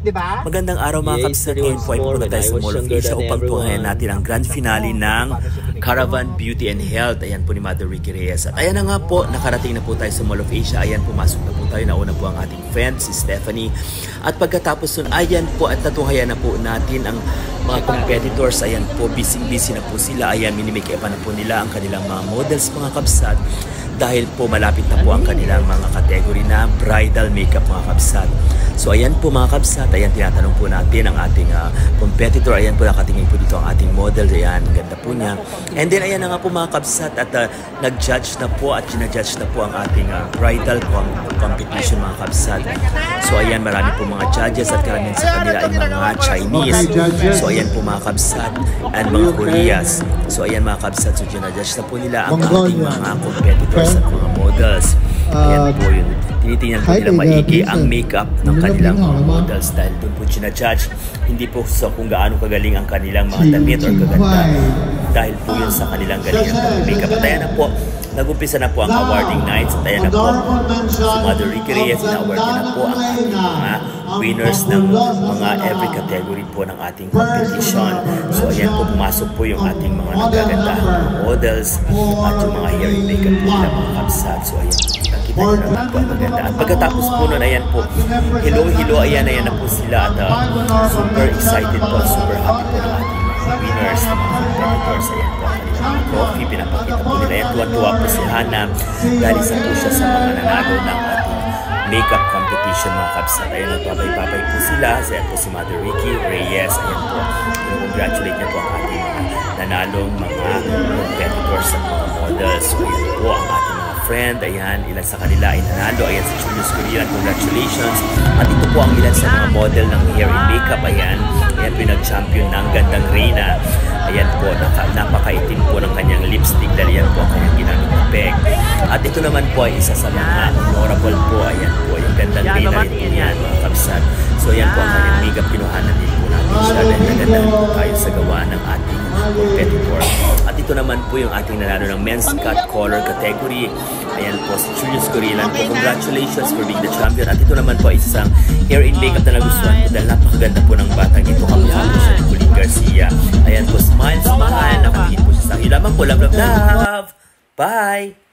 di ba? Magandang araw mga kabsat. Ngayon po ay pupunta tayo sa Mall of Asia upang tunghayan natin ang grand finale ng Caravan Beauty and Health. Ayan po ni Mother Ricky Reyes. At ayan na nga po, nakarating na po tayo sa Mall of Asia. Ayan, pumasok na po tayo. Nauna po ang ating friend, si Stephanie. At pagkatapos nun, ayan po, at natunghayan na po natin ang mga competitors. Ayan po, busy na po sila. Ayan, minimake-upan na po nila ang kanilang mga models, mga kabsat. Dahil po malapit na po ang kanilang mga category na bridal makeup, mga kabsat. So ayan po mga kabsat, ayan tinatanong po natin ang ating competitor. Ayan po, nakatingin po dito ang ating model. Ayan, ganda po niya. And then ayan na nga po mga kabsat, at nag-judge na po at ginajudge na po ang ating bridal competition, mga kabsat. So ayan, marami po mga judges at karamihan sa kanila ay mga Chinese. So ayan po mga kabsat, and mga Koreas. So ayan mga kabsat, so ginajudge na po nila ang ating mga competitors at mga models. Ayan po yun. Tinitingnan po nila maigi ang makeup ng kanilang mga models dahil doon po ginajudge. Hindi po sa kung gaano kagaling ang kanilang mga damit or kaganda. Dahil po yun sa kanilang galing ang makeup. At ayan na po, nag-umpisa na po ang awarding nights. At ayan na po, si Mother Ricky Reyes, na-award na po ang ating mga winners ng mga every category po ng ating competition. So ayan po, pumasok po yung ating mga nagagandahang models at yung mga hair and makeup po nila, mga kabsat. So ayan po, kita nyo naman po ang maganda. At pagkatapos po nun, ayan po, hello, ayan na po sila. At super excited po, super happy po ng ating mga winners, ng mga competitors. Ayan po ang kanilang mga trophy, pinapakita po nila. Ayan, tuwa-tuwa po si Hannah dahil isa po siya sa mga nanalo ng ating makeup competition, mga kabsat. Ayan, nagpapay-papay po sila. Ayan po si Mother Ricky Reyes. Ayan po, congratulate niya po ang ating mga nanalong mga competitors at mga models. So ayan po ang ating mga friend. Ayan, ilan sa kanila ay nanalo. Ayan, si Julius Korean, congratulations. At ito po ang ilan sa mga model ng hair and makeup. Ayan, ayan, pinag-champion ng Gandang Reyna. Ayan po, napakaitim po ng kanyang lipstick dahil yan po ang kanyang ginamit na peg. At ito naman po ay isa sa mga honorable po. Ayan po, yung Gandang Reyna rin po yan, mga kabsat. So ayan po ang kanyang makeup, kinuhanan din po natin siya dahil nagandahan po tayo sa gawa ng ating competitor. At ito naman po yung ating nanalo ng men's cut color category. Ayan po, si Julius Korean po. Congratulations for being the champion. At ito naman po ay isang hair and makeup na nagustuhan ko dahil napakaganda po ng batang ito. Kamukha po siya ni Pauline Garcia. Ayan po, smile. Nakatingin po siya sa akin. Lamang po, love. Bye!